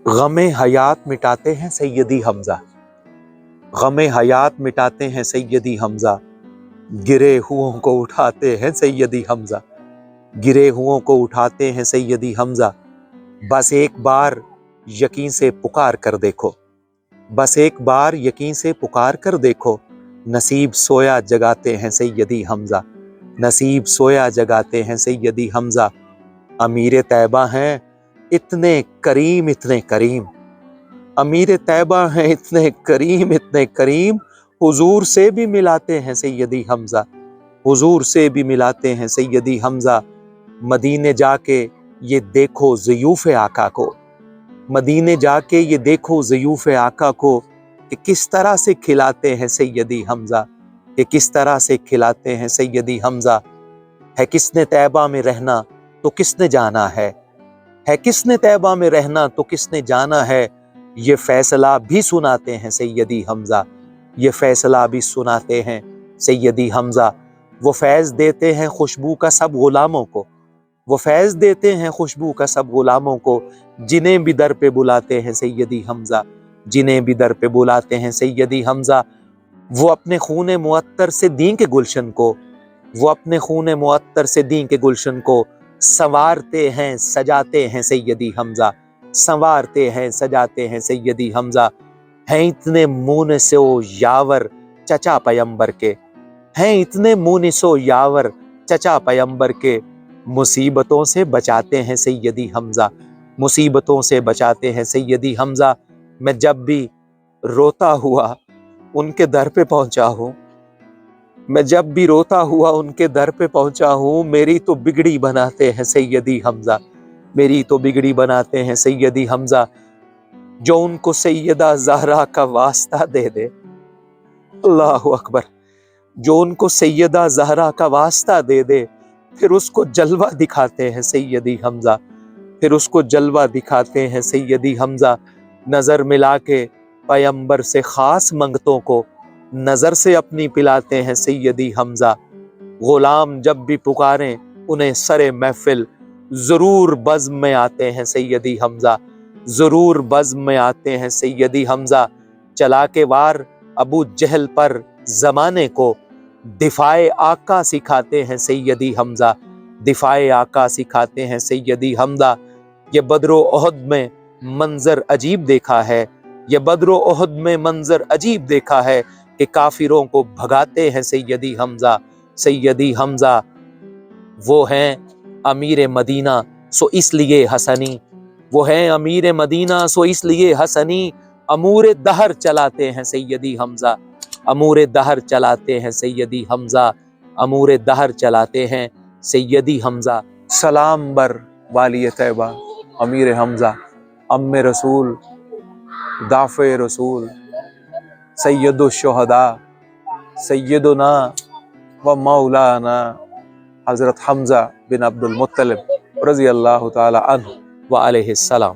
غم حیات مٹاتے ہیں سیدی حمزہ، غم حیات مٹاتے ہیں سیدی حمزہ، گرے ہوئوں کو اٹھاتے ہیں سیدی حمزہ، گرے ہوئوں کو اٹھاتے ہیں سیدی حمزہ۔ بس ایک بار یقین سے پکار کر دیکھو، بس ایک بار یقین سے پکار کر دیکھو، نصیب سویا جگاتے ہیں سیدی حمزہ، نصیب سویا جگاتے ہیں سیدی حمزہ۔ امیر طیبہ ہیں اتنے کریم اتنے کریم، امیر طیبہ ہیں اتنے کریم، حضور سے بھی ملاتے ہیں سیدی حمزہ، حضور سے بھی ملاتے ہیں سیدی حمزہ۔ مدینے جا کے یہ دیکھو ضیوف آقا کو، مدینے جا کے یہ دیکھو ضیوف آقا کو، کہ کس طرح سے کھلاتے ہیں سیدی حمزہ، کہ کس طرح سے کھلاتے ہیں سیدی حمزہ۔ ہے کس نے طیبہ میں رہنا تو کس نے جانا ہے کس نے طیبہ میں رہنا تو کس نے جانا ہے، یہ فیصلہ بھی سناتے ہیں سیدی حمزہ، یہ فیصلہ بھی سناتے ہیں سیدی حمزہ۔ وہ فیض دیتے ہیں خوشبو کا سب غلاموں کو، وہ فیض دیتے ہیں خوشبو کا سب غلاموں کو، جنہیں بھی در پہ بلاتے ہیں سیدی حمزہ، جنہیں بھی در پہ بلاتے ہیں سیدی حمزہ۔ وہ اپنے خون معطر سے دین کے گلشن کو، وہ اپنے خون معطر سے دین کے گلشن کو سنوارتے ہیں سجاتے ہیں سیدی حمزہ، سنوارتے ہیں سجاتے ہیں سیدی حمزہ۔ ہیں اتنے مونس و یاور چچا پیمبر کے، ہیں اتنے مونس و یاور چچا پیمبر کے، مصیبتوں سے بچاتے ہیں سیدی حمزہ، مصیبتوں سے بچاتے ہیں سیدی حمزہ۔ میں جب بھی روتا ہوا ان کے در پہ پہنچا ہوں، میں جب بھی روتا ہوا ان کے در پہ پہنچا ہوں، میری تو بگڑی بناتے ہیں سیدی حمزہ، میری تو بگڑی بناتے ہیں سیدی حمزہ۔ جو ان کو سیدہ زہرا کا واسطہ دے دے، اللہ اکبر، جو ان کو سیدہ زہرا کا واسطہ دے دے، پھر اس کو جلوہ دکھاتے ہیں سیدی حمزہ، پھر اس کو جلوہ دکھاتے ہیں سیدی حمزہ۔ نظر ملا کے پیمبر سے خاص منگتوں کو نظر سے اپنی پلاتے ہیں سیدی حمزہ۔ غلام جب بھی پکاریں انہیں سرے محفل، ضرور بزم میں آتے ہیں سیدی حمزہ، ضرور بزم میں آتے ہیں سیدی حمزہ۔ چلا کے وار ابو جہل پر زمانے کو، دفاع آقا سکھاتے ہیں سیدی حمزہ، دفاع آقا سکھاتے ہیں سیدی حمزہ۔ یہ بدر و احد میں منظر عجیب دیکھا ہے، یہ بدر و احد میں منظر عجیب دیکھا ہے، کہ کافروں کو بھگاتے ہیں سیدی حمزہ، سیدی حمزہ۔ وہ ہیں امیر مدینہ سو اس لیے حسنی، وہ ہیں امیر مدینہ سو اس لیے حسنی، امور دہر چلاتے ہیں سیدی حمزہ، امور دہر چلاتے ہیں سیدی حمزہ، امور دہر چلاتے ہیں سیدی حمزہ۔ سلام بر والی طیبہ امیر حمزہ، ام رسول دافع رسول، سید الشہداء سیدنا و مولانا حضرت حمزہ بن عبد المطلب رضی اللہ تعالی عنہ و علیہ السلام۔